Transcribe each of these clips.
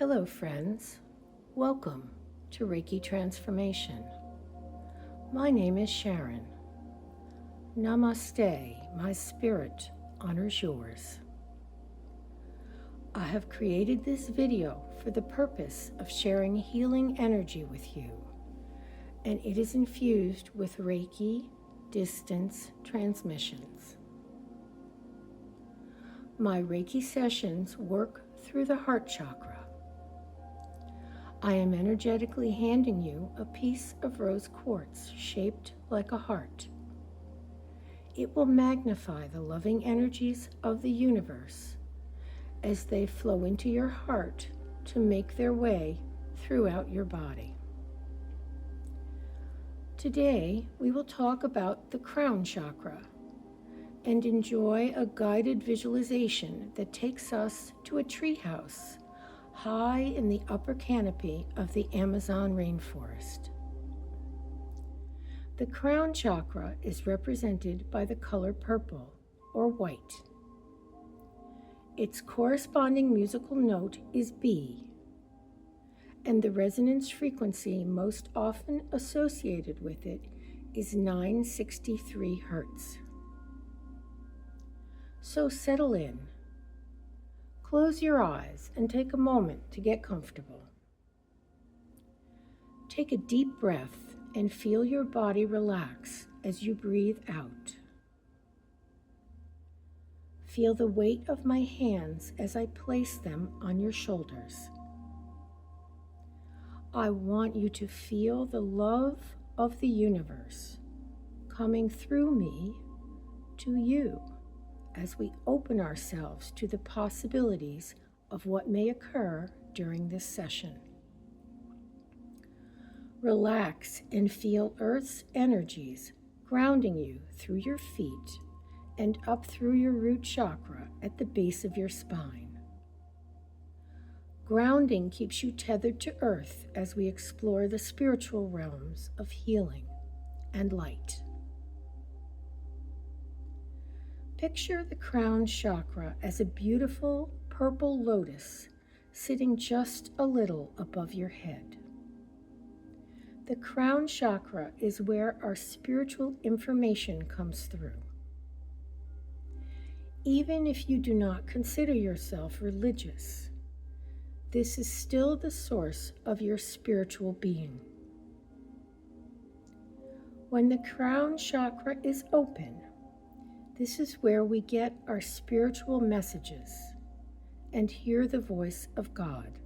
Hello, friends. Welcome to Reiki Transformation. My name is Sharon. Namaste, my spirit honors yours. I have created this video for the purpose of sharing healing energy with you, and it is infused with Reiki distance transmissions. My Reiki sessions work through the heart chakra. I am energetically handing you a piece of rose quartz shaped like a heart. It will magnify the loving energies of the universe as they flow into your heart to make their way throughout your body. Today, we will talk about the crown chakra and enjoy a guided visualization that takes us to a treehouse high in the upper canopy of the Amazon rainforest. The crown chakra is represented by the color purple or white. Its corresponding musical note is B, and the resonance frequency most often associated with it is 963 Hertz. So settle in. Close your eyes and take a moment to get comfortable. Take a deep breath and feel your body relax as you breathe out. Feel the weight of my hands as I place them on your shoulders. I want you to feel the love of the universe coming through me to you, as we open ourselves to the possibilities of what may occur during this session. Relax and feel Earth's energies grounding you through your feet and up through your root chakra at the base of your spine. Grounding keeps you tethered to Earth as we explore the spiritual realms of healing and light. Picture the crown chakra as a beautiful purple lotus sitting just a little above your head. The crown chakra is where our spiritual information comes through. Even if you do not consider yourself religious, this is still the source of your spiritual being. When the crown chakra is open, this is where we get our spiritual messages and hear the voice of God.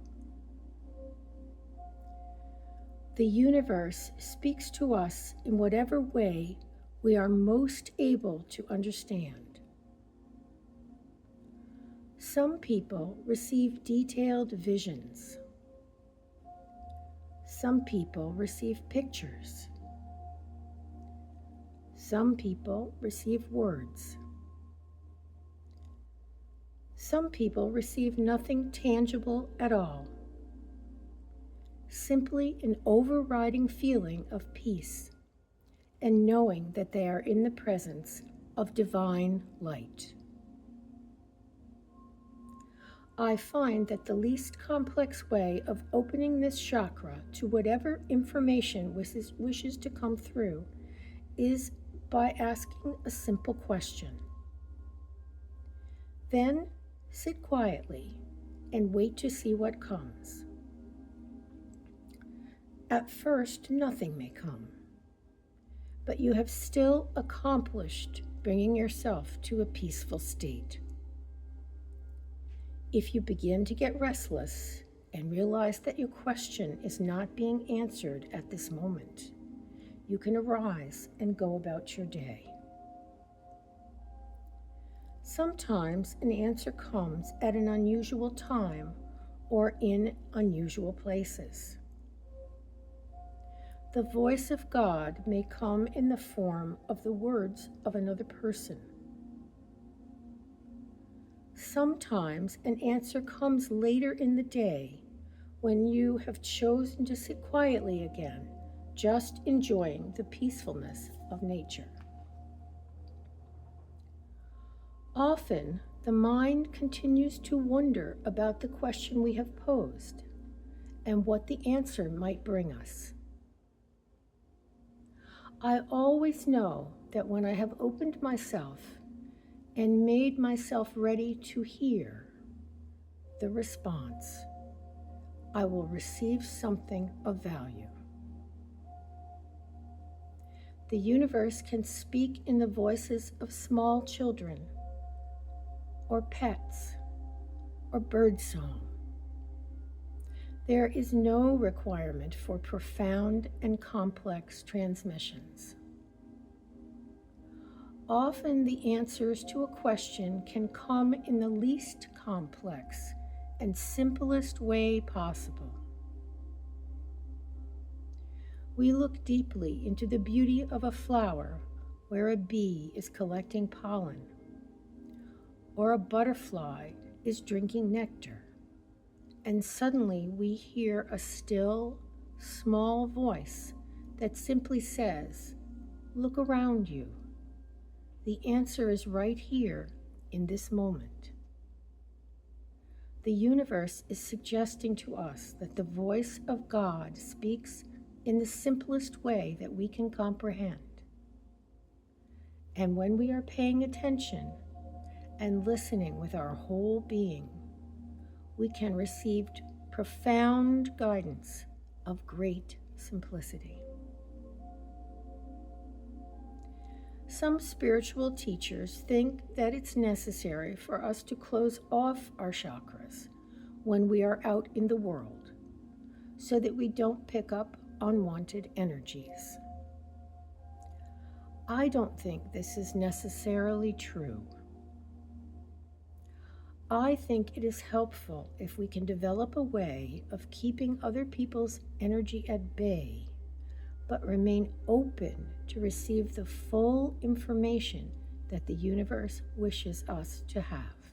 The universe speaks to us in whatever way we are most able to understand. Some people receive detailed visions. Some people receive pictures. Some people receive words. Some people receive nothing tangible at all. Simply an overriding feeling of peace and knowing that they are in the presence of divine light. I find that the least complex way of opening this chakra to whatever information wishes to come through is by asking a simple question. Then sit quietly and wait to see what comes. At first, nothing may come, but you have still accomplished bringing yourself to a peaceful state. If you begin to get restless and realize that your question is not being answered at this moment, you can arise and go about your day. Sometimes an answer comes at an unusual time or in unusual places. The voice of God may come in the form of the words of another person. Sometimes an answer comes later in the day when you have chosen to sit quietly again, just enjoying the peacefulness of nature. Often, the mind continues to wonder about the question we have posed. and what the answer might bring us. I always know that when I have opened myself and made myself ready to hear the response, I will receive something of value. The universe can speak in the voices of small children, or pets, or birdsong. There is no requirement for profound and complex transmissions. Often the answers to a question can come in the least complex and simplest way possible. We look deeply into the beauty of a flower where a bee is collecting pollen, or a butterfly is drinking nectar, and suddenly we hear a still, small voice that simply says, "Look around you. The answer is right here in this moment." The universe is suggesting to us that the voice of God speaks in the simplest way that we can comprehend. And when we are paying attention and listening with our whole being, we can receive profound guidance of great simplicity. Some spiritual teachers think that it's necessary for us to close off our chakras when we are out in the world, so that we don't pick up unwanted energies. I don't think this is necessarily true. I think it is helpful if we can develop a way of keeping other people's energy at bay, but remain open to receive the full information that the universe wishes us to have.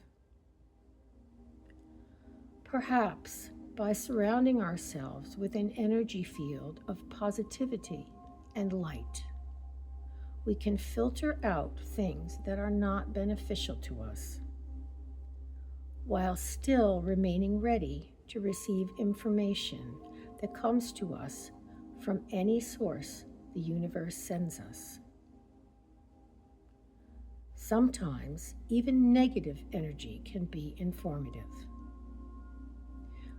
Perhaps by surrounding ourselves with an energy field of positivity and light, we can filter out things that are not beneficial to us, while still remaining ready to receive information that comes to us from any source the universe sends us. Sometimes even negative energy can be informative.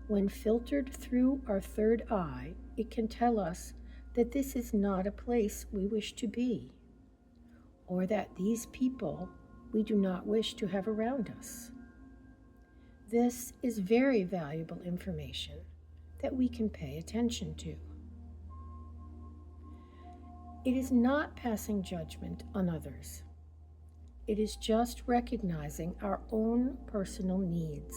When filtered through our third eye, it can tell us that this is not a place we wish to be, or that these people we do not wish to have around us. This is very valuable information that we can pay attention to. It is not passing judgment on others. It is just recognizing our own personal needs.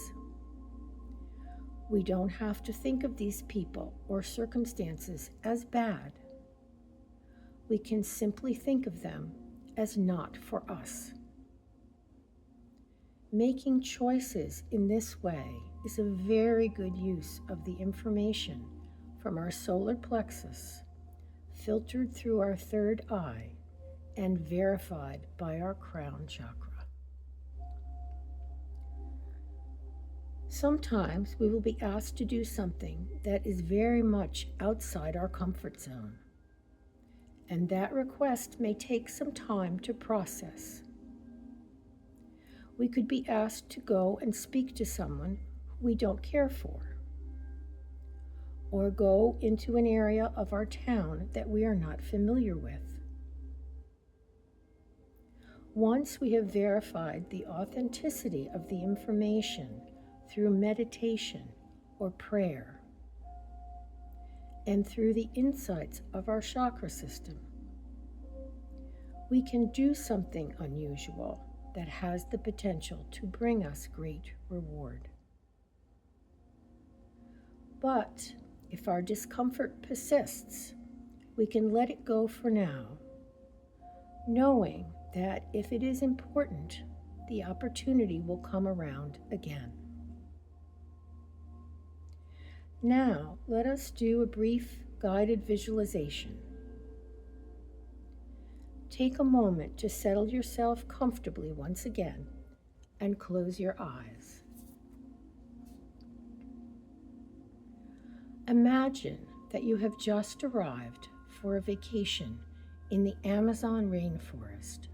We don't have to think of these people or circumstances as bad. We can simply think of them as not for us. Making choices in this way is a very good use of the information from our solar plexus, filtered through our third eye and verified by our crown chakra. Sometimes we will be asked to do something that is very much outside our comfort zone, and that request may take some time to process. We could be asked to go and speak to someone we don't care for, or go into an area of our town that we are not familiar with. Once we have verified the authenticity of the information through meditation or prayer, and through the insights of our chakra system, we can do something unusual that has the potential to bring us great reward. But if our discomfort persists, we can let it go for now, knowing that if it is important, the opportunity will come around again. Now, let us do a brief guided visualization. Take a moment to settle yourself comfortably once again and close your eyes. Imagine that you have just arrived for a vacation in the Amazon rainforest.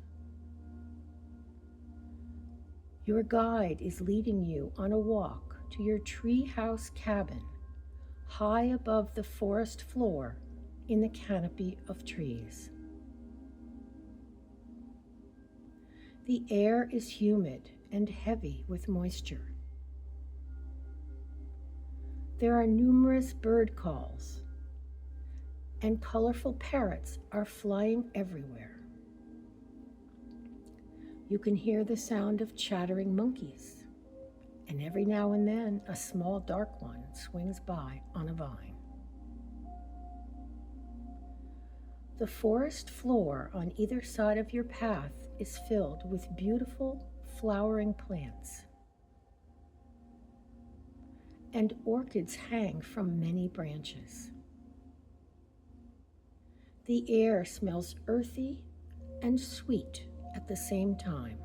Your guide is leading you on a walk to your treehouse cabin high above the forest floor in the canopy of trees. The air is humid and heavy with moisture. There are numerous bird calls, and colorful parrots are flying everywhere. You can hear the sound of chattering monkeys, and every now and then a small dark one swings by on a vine. The forest floor on either side of your path is filled with beautiful flowering plants, and orchids hang from many branches. The air smells earthy and sweet at the same time.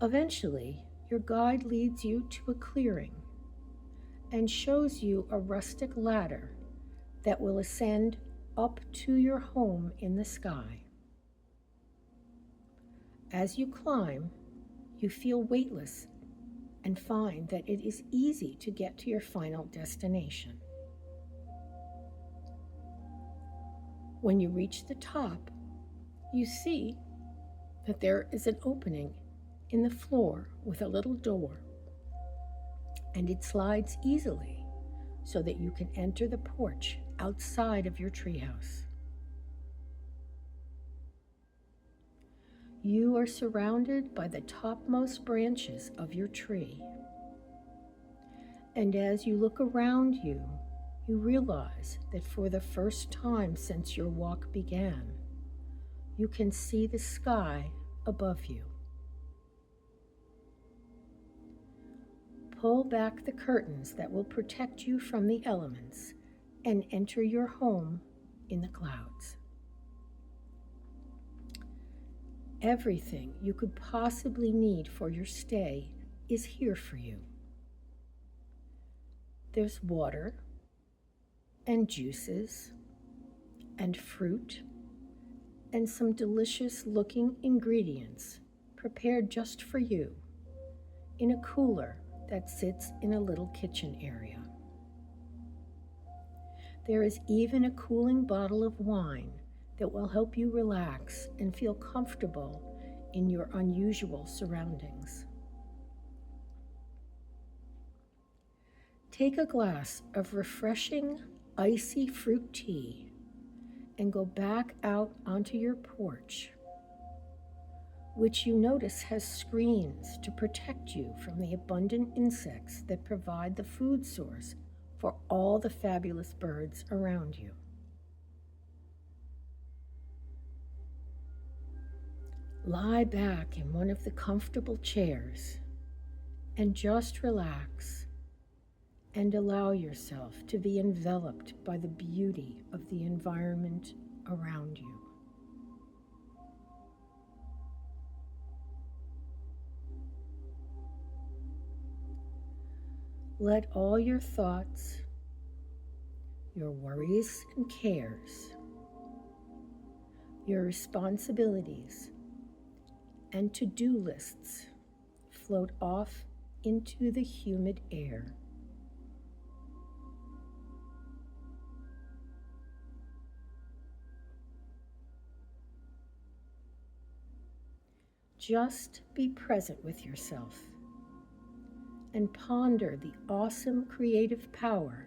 Eventually, your guide leads you to a clearing and shows you a rustic ladder that will ascend up to your home in the sky. As you climb, you feel weightless and find that it is easy to get to your final destination. When you reach the top, you see that there is an opening in the floor with a little door, and it slides easily so that you can enter the porch outside of your treehouse. You are surrounded by the topmost branches of your tree, and as you look around you, you realize that for the first time since your walk began, you can see the sky above you. Pull back the curtains that will protect you from the elements and enter your home in the clouds. Everything you could possibly need for your stay is here for you. There's water and juices and fruit and some delicious looking ingredients prepared just for you in a cooler that sits in a little kitchen area. There is even a cooling bottle of wine that will help you relax and feel comfortable in your unusual surroundings. Take a glass of refreshing, icy fruit tea and go back out onto your porch, which you notice has screens to protect you from the abundant insects that provide the food source for all the fabulous birds around you. Lie back in one of the comfortable chairs and just relax and allow yourself to be enveloped by the beauty of the environment around you. Let all your thoughts, your worries and cares, your responsibilities, and to-do lists float off into the humid air. Just be present with yourself and ponder the awesome creative power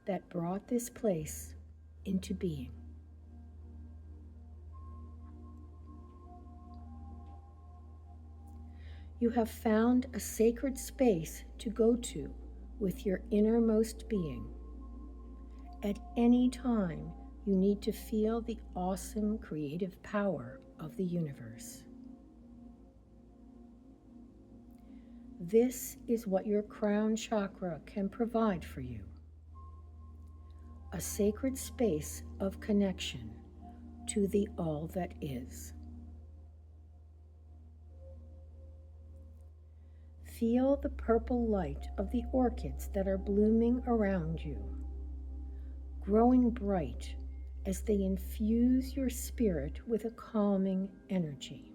that brought this place into being. You have found a sacred space to go to with your innermost being. At any time, you need to feel the awesome creative power of the universe. This is what your crown chakra can provide for you. A sacred space of connection to the all that is. feel the purple light of the orchids that are blooming around you, growing bright as they infuse your spirit with a calming energy.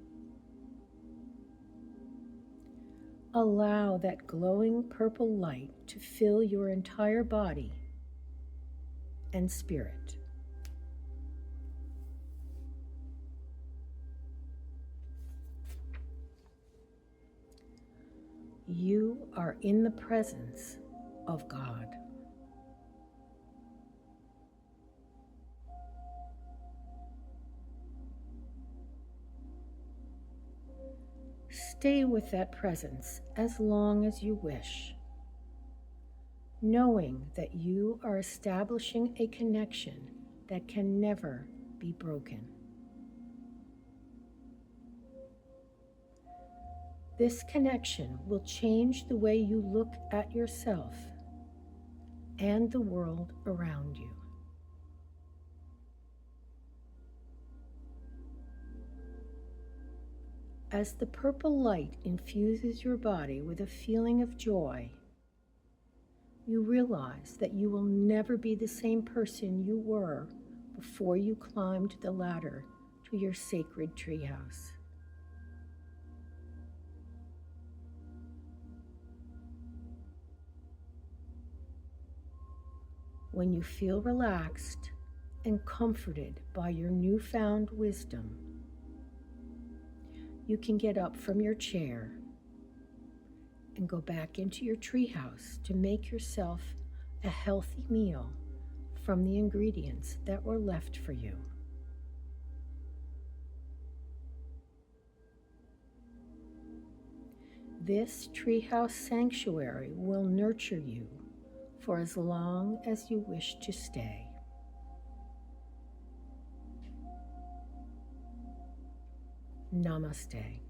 Allow that glowing purple light to fill your entire body and spirit. You are in the presence of God. Stay with that presence as long as you wish, knowing that you are establishing a connection that can never be broken. This connection will change the way you look at yourself and the world around you. As the purple light infuses your body with a feeling of joy, you realize that you will never be the same person you were before you climbed the ladder to your sacred treehouse. When you feel relaxed and comforted by your newfound wisdom, you can get up from your chair and go back into your treehouse to make yourself a healthy meal from the ingredients that were left for you. This treehouse sanctuary will nurture you for as long as you wish to stay. Namaste.